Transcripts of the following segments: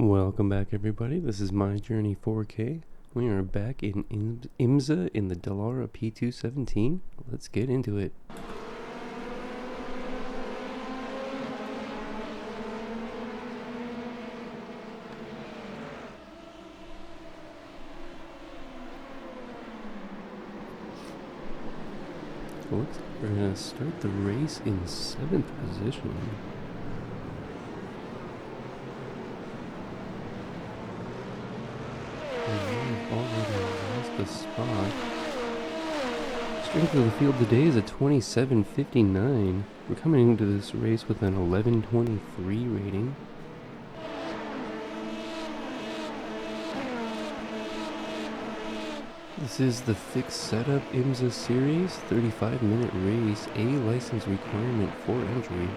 Welcome back, everybody. This is My Journey 4K. We are back in IMSA in the Dallara P217. Let's get into it. Looks like we're going to start the race in 7th position. Already lost a spot. Strength of the field today is a 27.59. We're coming into this race with an 11.23 rating. This is the fixed setup IMSA series, 35-minute race, A license requirement for entry.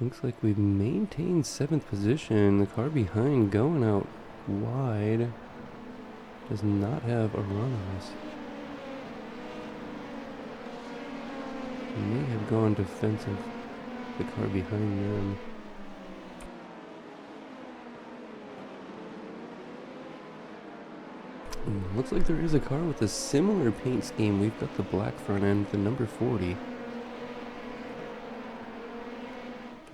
Looks like we've maintained 7th position. The car behind going out wide does not have a run on us. May have gone defensive, the car behind them. Looks like there is a car with a similar paint scheme. We've got the black front end, the number 40.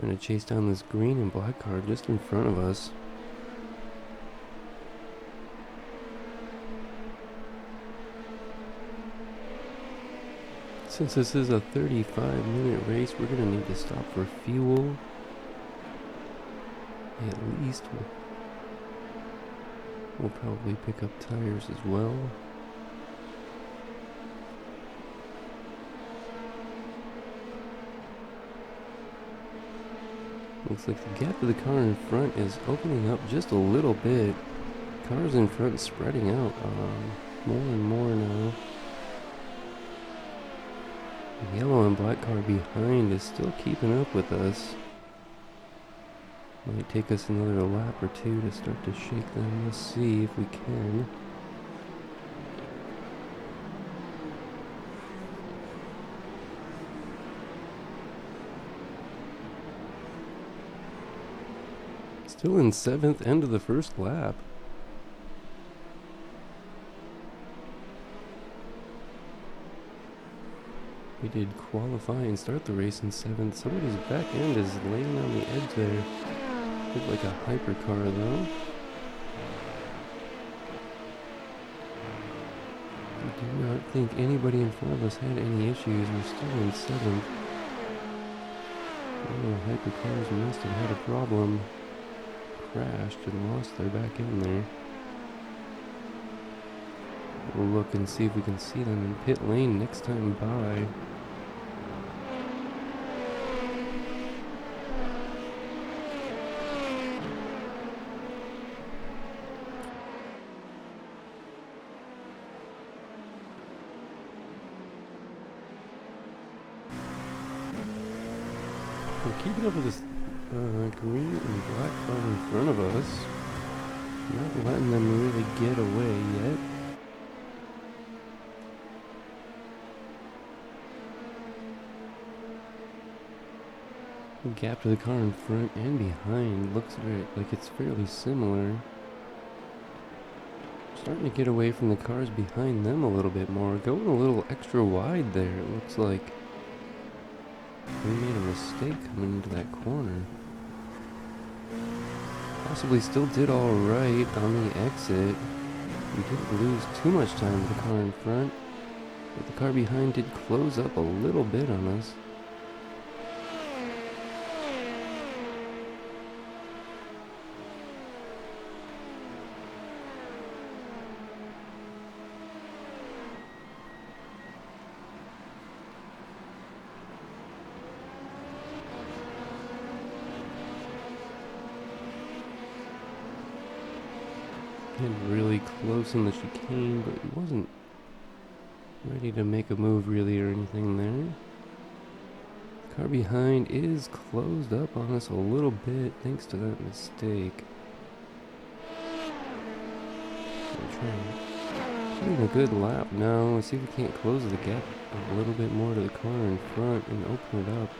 Trying to chase down this green and black car just in front of us. Since this is a 35-minute race, we're going to need to stop for fuel. At least we'll probably pick up tires as well. Looks like the gap of the car in front is opening up just a little bit. Cars in front spreading out more and more now. The yellow and black car behind is still keeping up with us. Might take us another lap or two to start to shake them. Let's see if we can. Still in 7th, end of the first lap. We did qualify and start the race in 7th. Somebody's back end is laying on the edge there. Looked like a hypercar though. I do not think anybody in front of us had any issues. We're still in 7th. Oh, hypercars must have had a problem. Crashed and lost their back end there. We'll look and see if we can see them in pit lane next time by. We're keeping up with this green and black car in front of us. Not letting them really get away yet. The gap to the car in front and behind looks like it's fairly similar. Starting to get away from the cars behind them a little bit more. Going a little extra wide there. It looks like we made a mistake coming into that corner. Possibly still did all right on the exit. We didn't lose too much time with the car in front, but the car behind did close up a little bit on us. Getting really close in the chicane, but he wasn't ready to make a move really or anything there. The car behind is closed up on us a little bit thanks to that mistake. getting a good lap now. Let's see if we can't close the gap a little bit more to the car in front and open it up.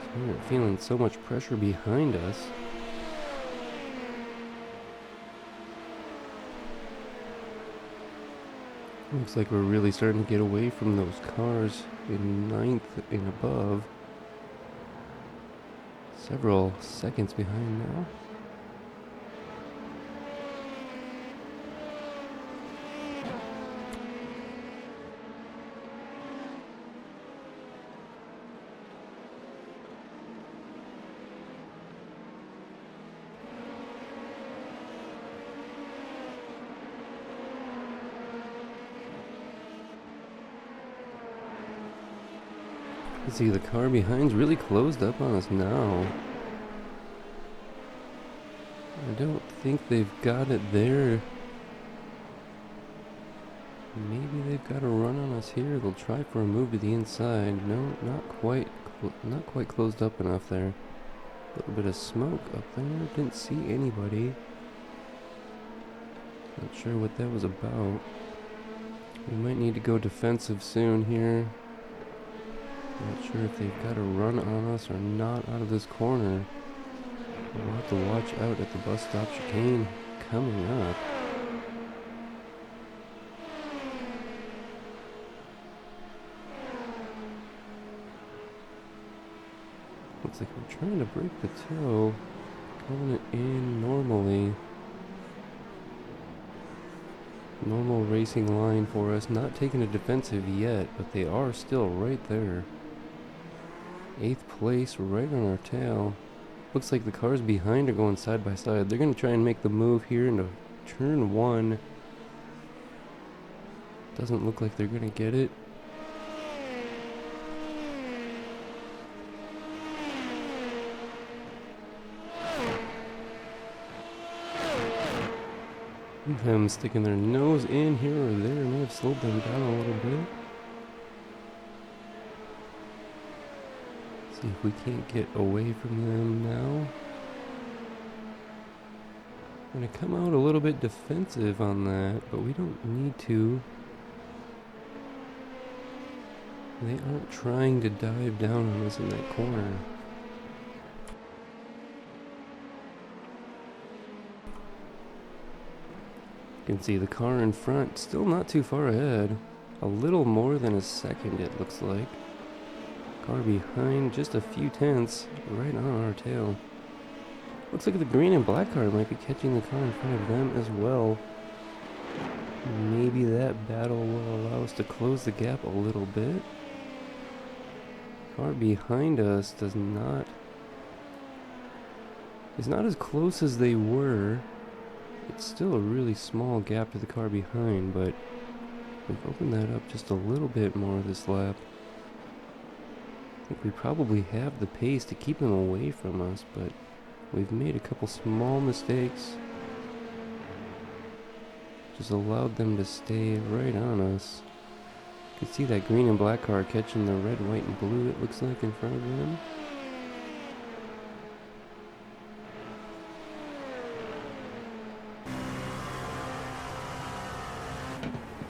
So we're feeling so much pressure behind us. Looks like we're really starting to get away from those cars in ninth and above. Several seconds behind now. You see the car behind's really closed up on us now. I don't think they've got it there. Maybe they've got a run on us here. They'll try for a move to the inside. No, not quite closed up enough there. A little bit of smoke up there. Didn't see anybody. Not sure what that was about. We might need to go defensive soon here. Not sure if they've got a run on us or not out of this corner. We'll have to watch out at the bus stop chicane coming up. Looks like we're trying to break the toe. Calling it in normally. Normal racing line for us. Not taking a defensive yet, but they are still right there. 8th place right on our tail. Looks like the cars behind are going side by side. They're going to try and make the move here into turn 1. Doesn't look like they're going to get it. Them sticking their nose in here or there may have slowed them down a little bit. See if we can't get away from them now. I'm going to come out a little bit defensive on that, but we don't need to. They aren't trying to dive down on us in that corner. You can see the car in front still not too far ahead. A little more than a second it looks like. Car behind just a few tenths right on our tail. Looks like the green and black car might be catching the car in front of them as well. Maybe that battle will allow us to close the gap a little bit. Car behind us is not as close as they were. It's still a really small gap to the car behind, but we've opened that up just a little bit more this lap. I think we probably have the pace to keep them away from us, but we've made a couple small mistakes. Just allowed them to stay right on us. You can see that green and black car catching the red, white, and blue, it looks like, in front of them.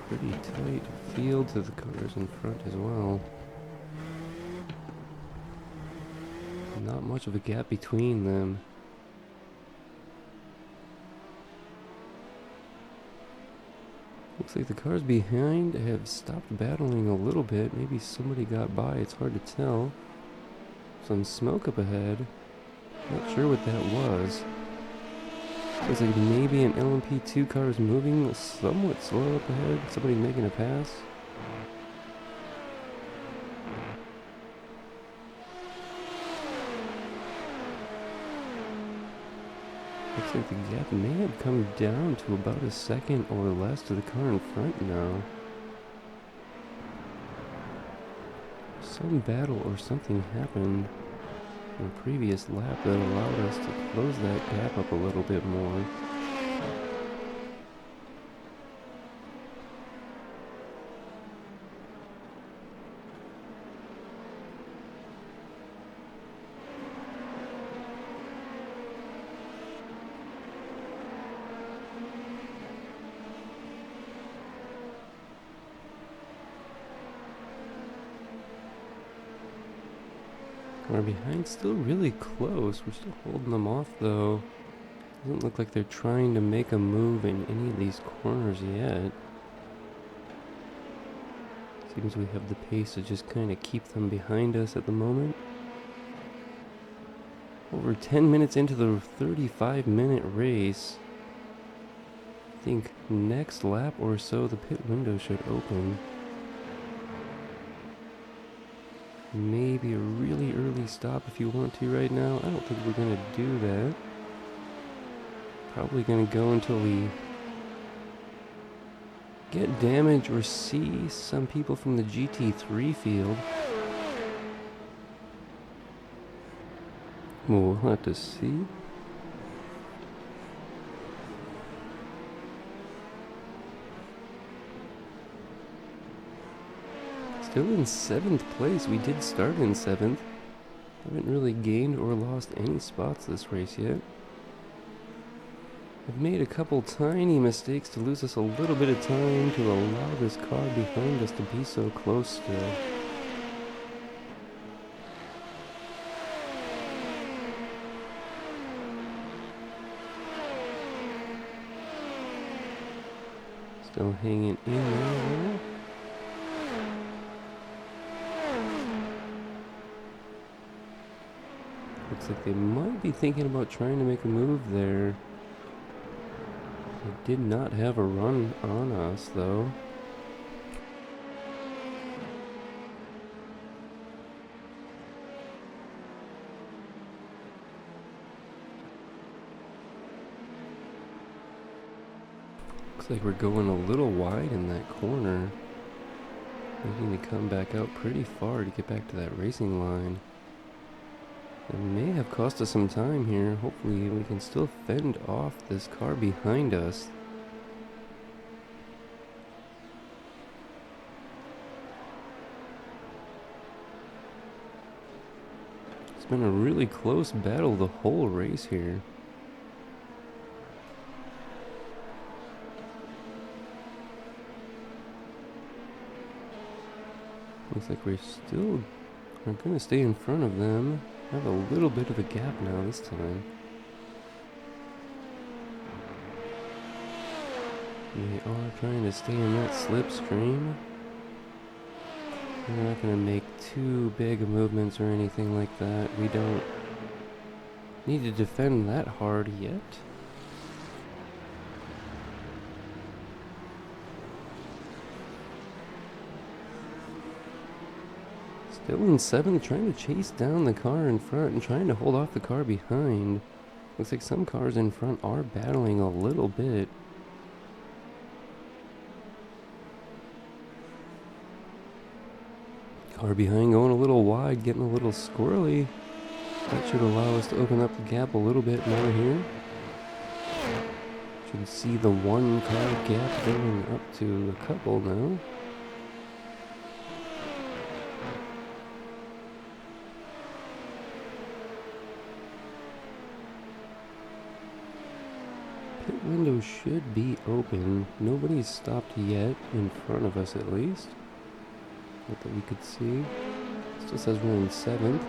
Pretty tight field to the cars in front as well. Not much of a gap between them. Looks like the cars behind have stopped battling a little bit. Maybe somebody got by, it's hard to tell. Some smoke up ahead. Not sure what that was. Looks like maybe an LMP2 car is moving somewhat slow up ahead. Somebody making a pass. Looks like the gap may have come down to about a second or less to the car in front now. Some battle or something happened in a previous lap that allowed us to close that gap up a little bit more. Car behind still really close. We're still holding them off though. Doesn't look like they're trying to make a move in any of these corners yet. Seems we have the pace to just kind of keep them behind us at the moment. Over 10 minutes into the 35-minute race. I think next lap or so the pit window should open. Maybe a really early stop if you want to right now. I don't think we're going to do that. Probably going to go until we get damage or see some people from the GT3 field. We'll have to see. Still in 7th place. We did start in 7th. Haven't really gained or lost any spots this race yet. I've made a couple tiny mistakes to lose us a little bit of time to allow this car behind us to be so close still. Still hanging in there. Looks like they might be thinking about trying to make a move there. They did not have a run on us, though. Looks like we're going a little wide in that corner. Needing to come back out pretty far to get back to that racing line. It may have cost us some time here. Hopefully we can still fend off this car behind us. It's been a really close battle the whole race here. Looks like we're still are going to stay in front of them. Have a little bit of a gap now this time. We are trying to stay in that slipstream. We're not going to make too big of movements or anything like that. We don't need to defend that hard yet. Still in 7th, trying to chase down the car in front and trying to hold off the car behind. Looks like some cars in front are battling a little bit. Car behind going a little wide, getting a little squirrely. That should allow us to open up the gap a little bit more here. Should see the 1 car gap going up to a couple now. Pit window should be open. Nobody's stopped yet, in front of us at least. Not that we could see. Still says we're in 7th.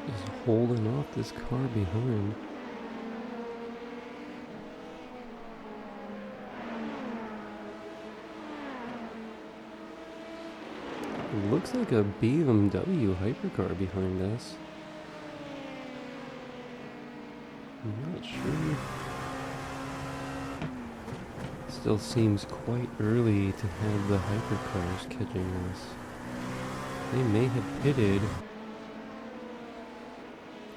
Just holding off this car behind. Looks like a BMW hypercar behind us. I'm not sure. Still seems quite early to have the hypercars catching us. They may have pitted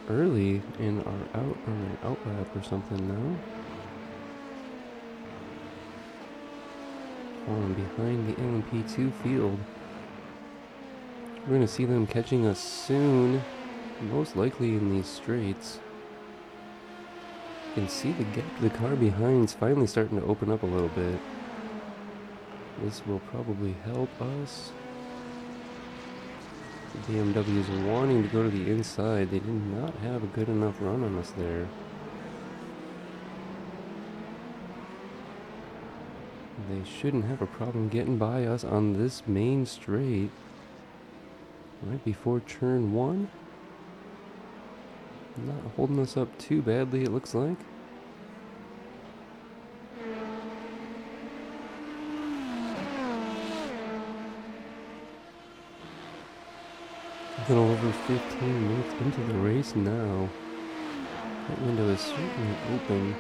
early and are out on an outlap or something now. Falling behind the LMP2 field. We're going to see them catching us soon, most likely in these straights. You can see the gap to the car behind is finally starting to open up a little bit. This will probably help us. The BMW is wanting to go to the inside. They did not have a good enough run on us there. They shouldn't have a problem getting by us on this main straight. Right before turn 1. Not holding us up too badly, it looks like. A little over 15 minutes into the race now. That window is certainly open.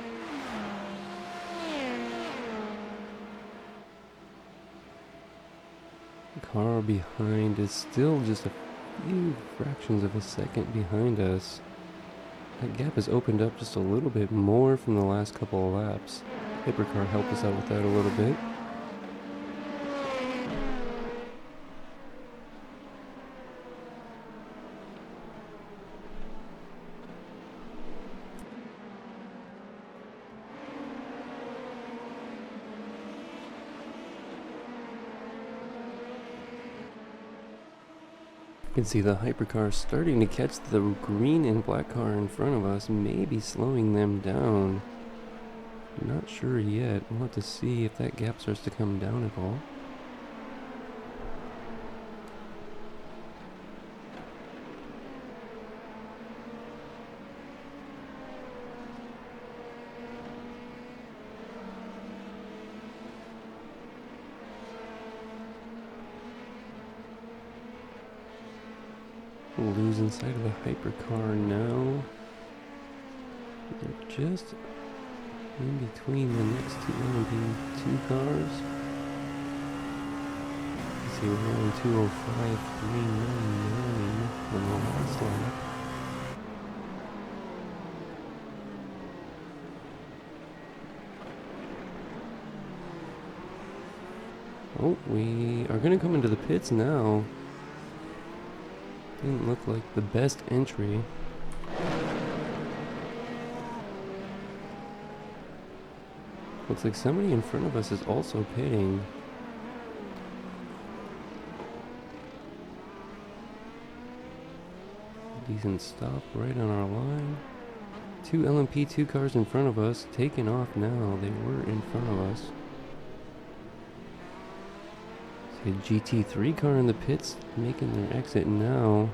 The car behind is still just a few fractions of a second behind us. That gap has opened up just a little bit more from the last couple of laps. Hypercar helped us out with that a little bit. You can see the hypercar starting to catch the green and black car in front of us, maybe slowing them down. Not sure yet. We'll have to see if that gap starts to come down at all. We'll lose inside of the hypercar now. They're just in between the next two LMP2 cars. You see, we're on 205.399 on the last lap. Oh, we are going to come into the pits now. Didn't look like the best entry. Looks like somebody in front of us is also pitting. Decent stop right on our line. Two LMP2 cars in front of us, taking off now. They were in front of us. See a GT3 car in the pits making their exit now.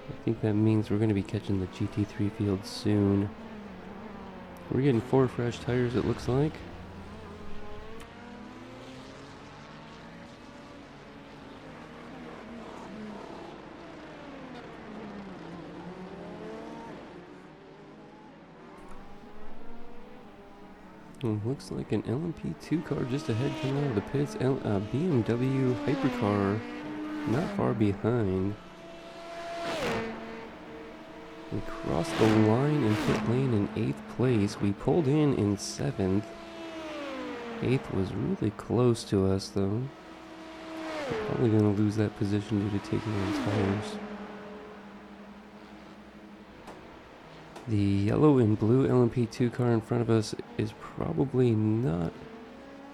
I think that means we're going to be catching the GT3 field soon. We're getting 4 fresh tires, it looks like. Looks like an LMP2 car just ahead coming out of the pits. BMW hypercar not far behind. We crossed the line in pit lane in 8th place. We pulled in 7th. 8th was really close to us though. We're probably going to lose that position due to taking on tires. The yellow and blue LMP2 car in front of us is probably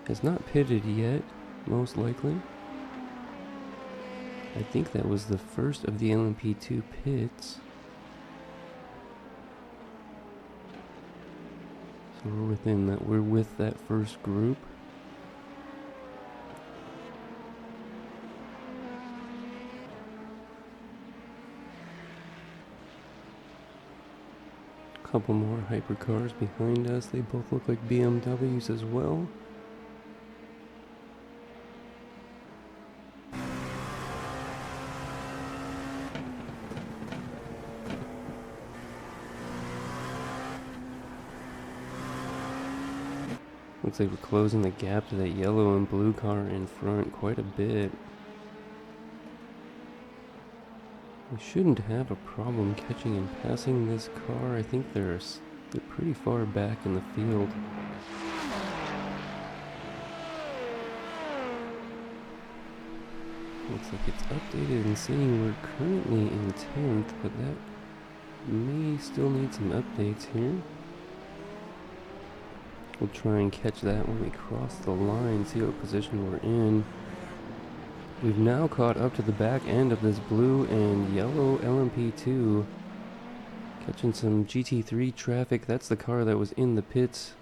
has not pitted yet, most likely. I think that was the first of the LMP2 pits. So we're with that first group. Couple more hypercars behind us. They both look like BMWs as well. Looks like we're closing the gap to that yellow and blue car in front quite a bit. We shouldn't have a problem catching and passing this car. I think they're pretty far back in the field. Looks like it's updated and saying we're currently in 10th, but that may still need some updates here. We'll try and catch that when we cross the line, see what position we're in. We've now caught up to the back end of this blue and yellow LMP2. Catching some GT3 traffic. That's the car that was in the pits.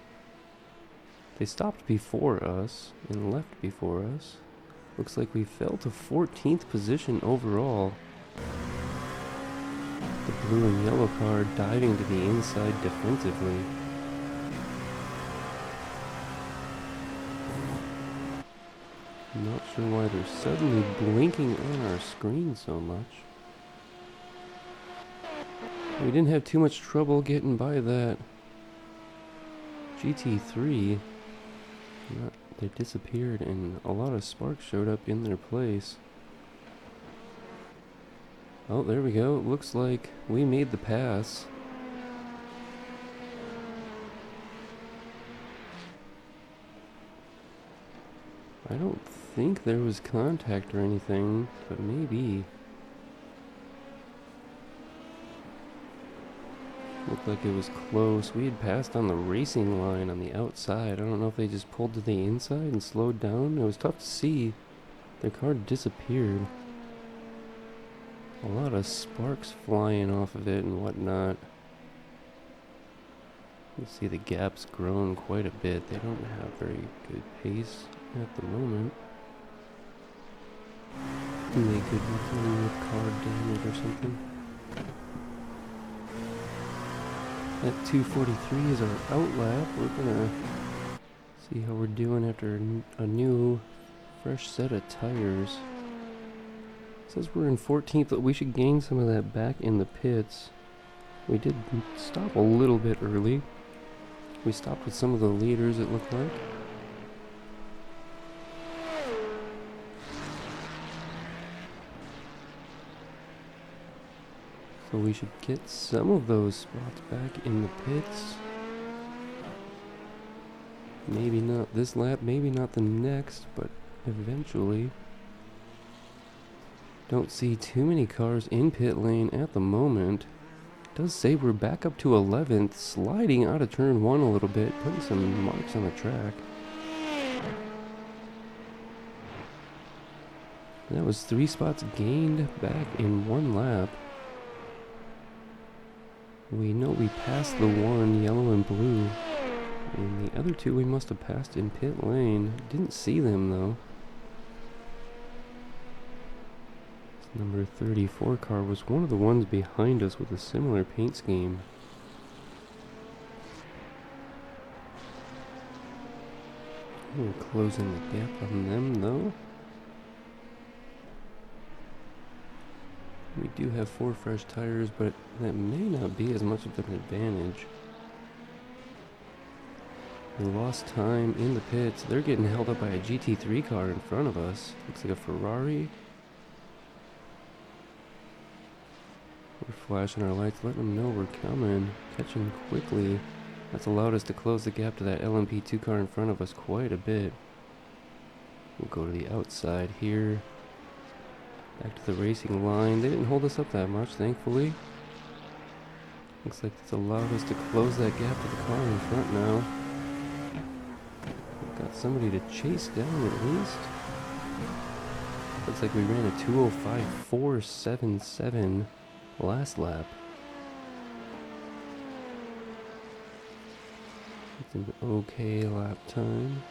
They stopped before us and left before us. Looks like we fell to 14th position overall. The blue and yellow car diving to the inside defensively. Not sure why they're suddenly blinking on our screen so much. We didn't have too much trouble getting by that GT3. They disappeared and a lot of sparks showed up in their place. Oh, there we go. It looks like we made the pass. I don't think there was contact or anything, but maybe. Looked like it was close. We had passed on the racing line on the outside. I don't know if they just pulled to the inside and slowed down. It was tough to see. Their car disappeared. A lot of sparks flying off of it and whatnot. You see the gap's grown quite a bit. They don't have very good pace at the moment. And they could be dealing with car damage or something. At 2:43 is our out lap. We're gonna see how we're doing after a new, fresh set of tires. It says we're in 14th, but we should gain some of that back in the pits. We did stop a little bit early. We stopped with some of the leaders, it looked like. So we should get some of those spots back in the pits. Maybe not this lap, maybe not the next, but eventually. Don't see too many cars in pit lane at the moment. It does say we're back up to 11th, sliding out of turn 1 a little bit, putting some marks on the track. That was 3 spots gained back in 1 lap. We know we passed the one, yellow and blue. And the other 2 we must have passed in pit lane. Didn't see them though. This number 34 car was one of the ones behind us with a similar paint scheme. We're closing the gap on them though. We do have 4 fresh tires, but that may not be as much of an advantage. We lost time in the pits. They're getting held up by a GT3 car in front of us. Looks like a Ferrari. We're flashing our lights, letting them know we're coming. Catching quickly. That's allowed us to close the gap to that LMP2 car in front of us quite a bit. We'll go to the outside here. Back to the racing line. They didn't hold us up that much, thankfully. Looks like it's allowed us to close that gap to the car in front now. We've got somebody to chase down at least. Looks like we ran a 2:05.477 last lap. It's an okay lap time.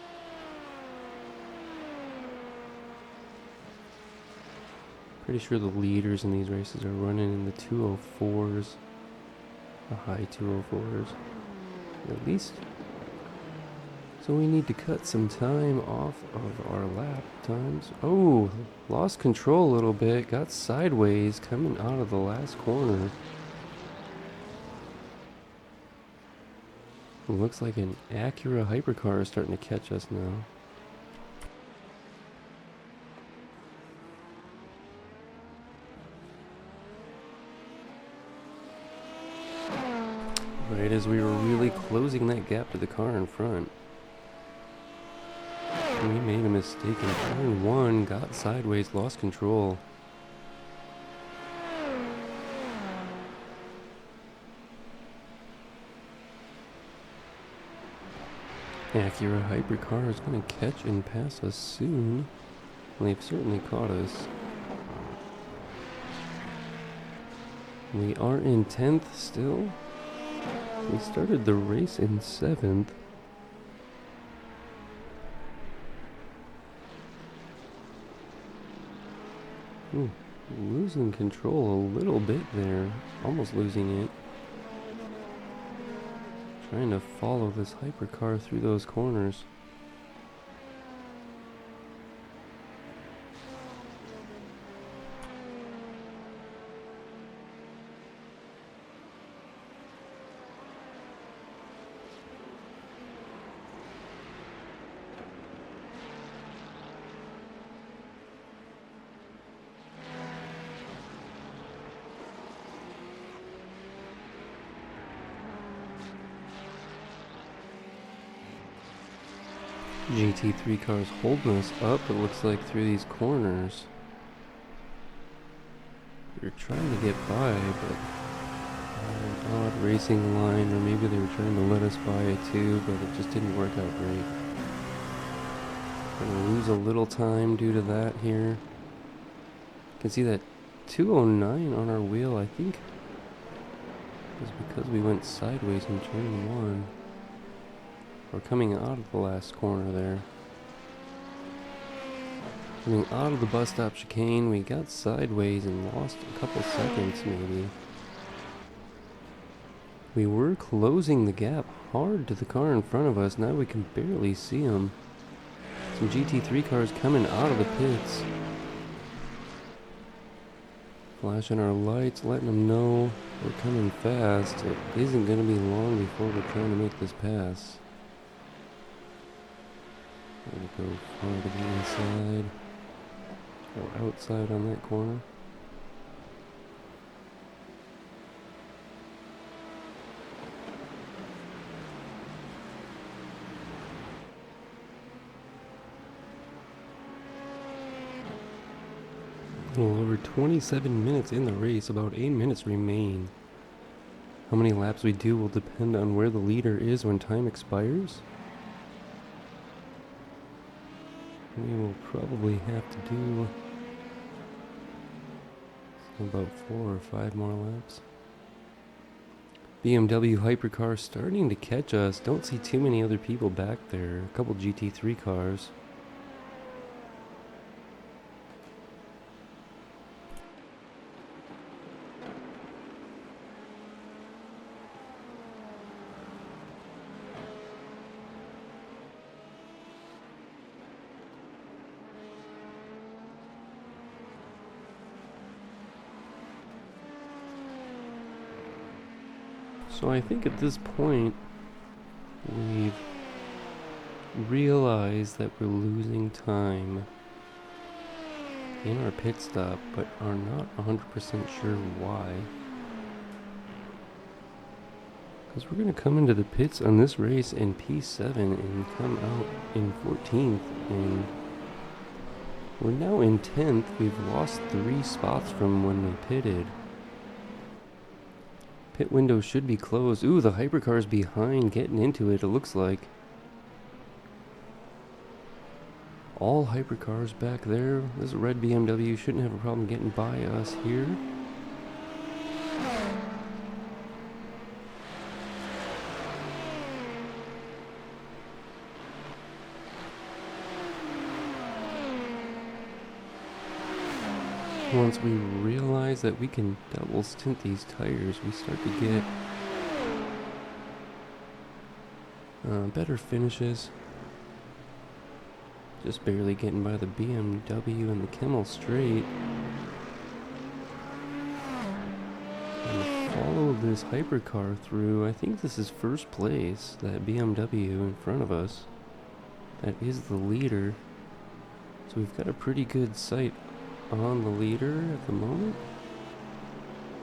Pretty sure the leaders in these races are running in the 2:04s, the high 2:04s, at least. So we need to cut some time off of our lap times. Oh, lost control a little bit, got sideways coming out of the last corner. It looks like an Acura hypercar is starting to catch us now. Right as we were really closing that gap to the car in front. We made a mistake in turn 1, got sideways, lost control. Acura hypercar is going to catch and pass us soon. They've certainly caught us. We are in 10th still. We started the race in 7th. Losing control a little bit there. Almost losing it. Trying to follow this hypercar through those corners. GT3 cars holding us up, it looks like, through these corners. They're trying to get by, but an odd racing line, or maybe they were trying to let us by it too, but it just didn't work out great. Gonna lose a little time due to that here. You can see that 209 on our wheel, I think, was because we went sideways in turn 1. We're coming out of the last corner there. Coming out of the bus stop chicane, we got sideways and lost a couple seconds maybe. We were closing the gap hard to the car in front of us. Now we can barely see them. Some GT3 cars coming out of the pits. Flashing our lights, letting them know we're coming fast. It isn't going to be long before we're trying to make this pass. Trying to go far to the inside. Or outside on that corner. A little over 27 minutes in the race, about 8 minutes remain. How many laps we do will depend on where the leader is when time expires. We will probably have to do about 4 or 5 more laps. BMW hypercar starting to catch us. Don't see too many other people back there. A couple GT3 cars. So I think at this point, we've realized that we're losing time in our pit stop, but are not 100% sure why. Because we're going to come into the pits on this race in P7 and come out in 14th, and we're now in 10th. We've lost 3 spots from when we pitted. Pit window should be closed. Ooh, the hypercar's behind, getting into it, it looks like. All hypercars back there. This red BMW shouldn't have a problem getting by us here. Once we realize that we can double stint these tires, we start to get better finishes. Just barely getting by the BMW and the Camel straight. And follow this hypercar through. I think this is first place, that BMW in front of us. That is the leader. So we've got a pretty good sight on the leader at the moment.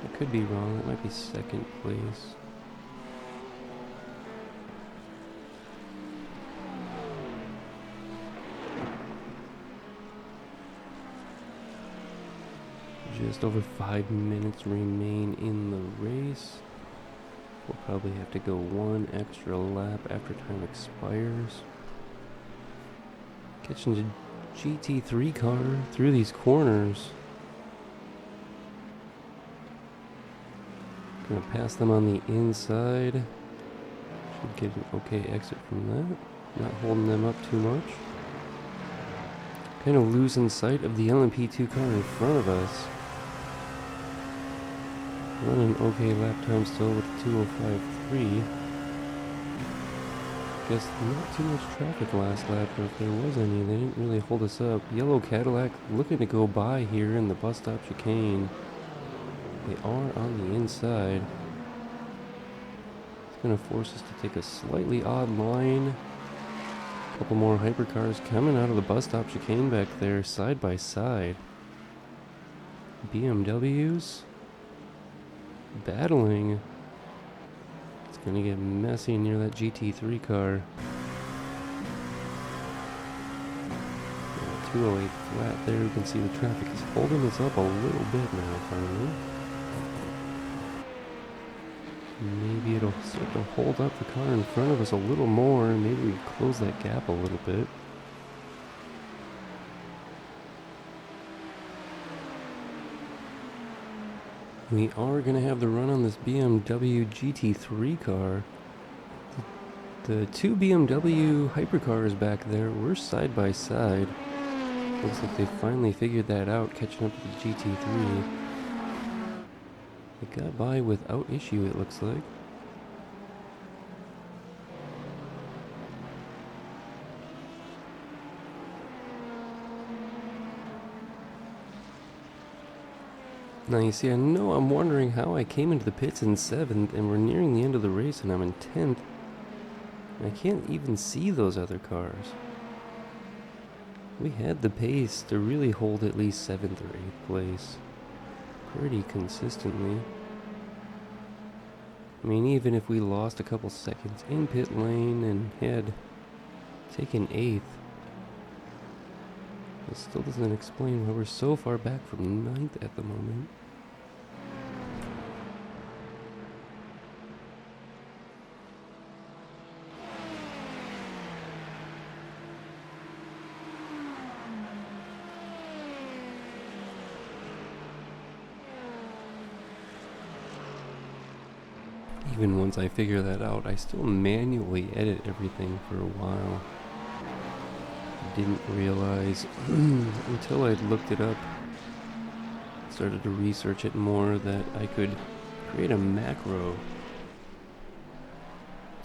I could be wrong, that might be second place. Just over 5 minutes remain in the race. We'll probably have to go 1 extra lap after time expires. GT3 car through these corners. Gonna pass them on the inside. Should get an okay exit from that. Not holding them up too much. Kind of losing sight of the LMP2 car in front of us. Running okay lap time still with 2:05.3. Guess not too much traffic last lap, but if there was any, they didn't really hold us up. Yellow Cadillac looking to go by here in the bus stop chicane. They are on the inside. It's going to force us to take a slightly odd line. A couple more hypercars coming out of the bus stop chicane back there, side by side. BMWs battling. It's going to get messy near that GT3 car. 208 flat there. You can see the traffic is holding us up a little bit now, finally. Maybe it'll start to hold up the car in front of us a little more, and maybe we close that gap a little bit. We are going to have the run on this BMW GT3 car. The two BMW hypercars back there were side by side. Looks like they finally figured that out, catching up to the GT3. They got by without issue, it looks like. Now you see, I know I'm wondering how I came into the pits in 7th, and we're nearing the end of the race and I'm in 10th. I can't even see those other cars. We had the pace to really hold at least 7th or 8th place pretty consistently. I mean, even if we lost a couple seconds in pit lane and had taken 8th, it still doesn't explain why we're so far back from 9th at the moment. Even once I figure that out, I still manually edit everything for a while. Didn't realize until I'd looked it up, started to research it more, that I could create a macro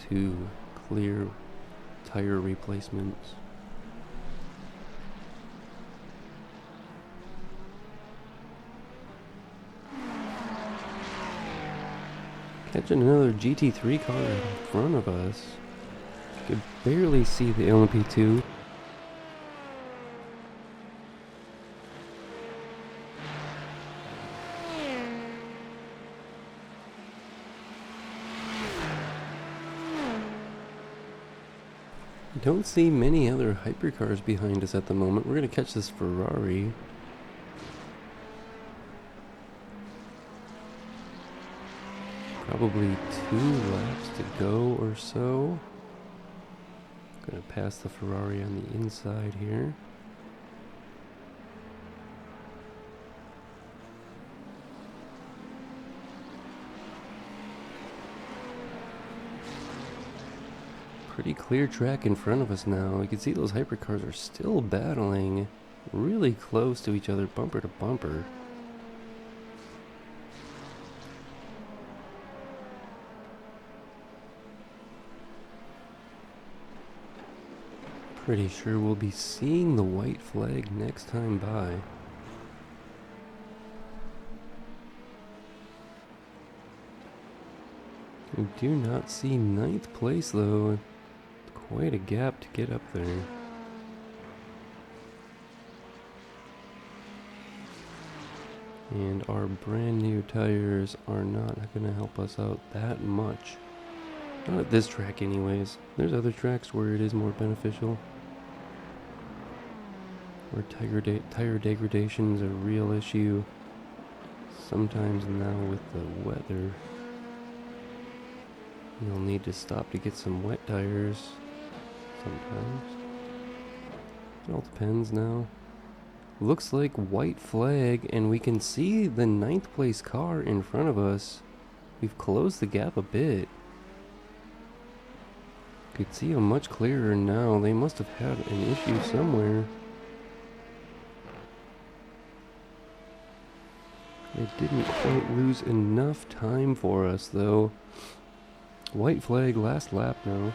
to clear tire replacements. Catching another GT3 car in front of us. Could barely see the LMP2. Don't see many other hypercars behind us at the moment. We're going to catch this Ferrari. Probably 2 laps to go or so. Gonna pass the Ferrari on the inside here. Pretty clear track in front of us now. You can see those hypercars are still battling really close to each other, bumper to bumper. Pretty sure we'll be seeing the white flag next time by. We do not see 9th place though. Quite a gap to get up there. And our brand new tires are not going to help us out that much. Not at this track anyways. There's other tracks where it is more beneficial. Where tire degradation is a real issue. Sometimes now with the weather, you'll need to stop to get some wet tires sometimes. It all depends now. Looks like white flag, and we can see the 9th place car in front of us. We've closed the gap a bit. Could see them much clearer now. They must have had an issue somewhere. They didn't quite lose enough time for us, though. White flag, last lap now.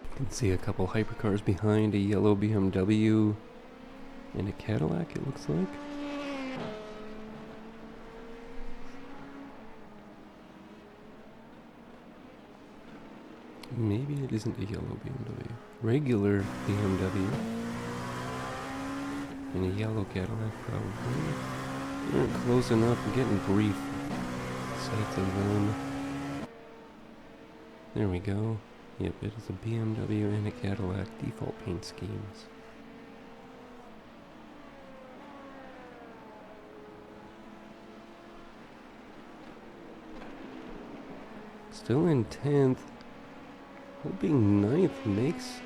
You can see a couple hypercars behind, a yellow BMW and a Cadillac, it looks like. Maybe it isn't a yellow BMW. Regular BMW. And a yellow Cadillac, probably. We aren't close enough. I'm getting brief sights of them. There we go. Yep, it is a BMW and a Cadillac default paint schemes. Still in 10th. Hoping 9th makes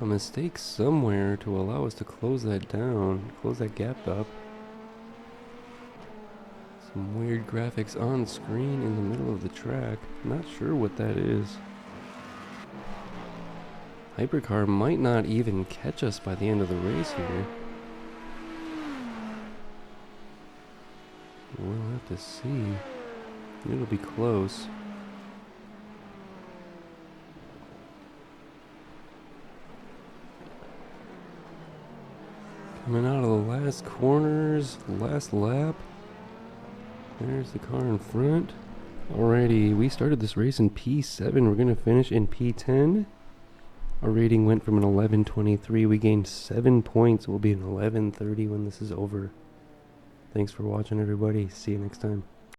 a mistake somewhere to allow us to close that down, close that gap up. Some weird graphics on screen in the middle of the track. Not sure what that is. Hypercar might not even catch us by the end of the race here. We'll have to see. It'll be close. Coming out of the last corners, last lap. There's the car in front. Alrighty, we started this race in P7. We're going to finish in P10. Our rating went from an 11.23. We gained 7 points. We'll be an 11.30 when this is over. Thanks for watching, everybody. See you next time.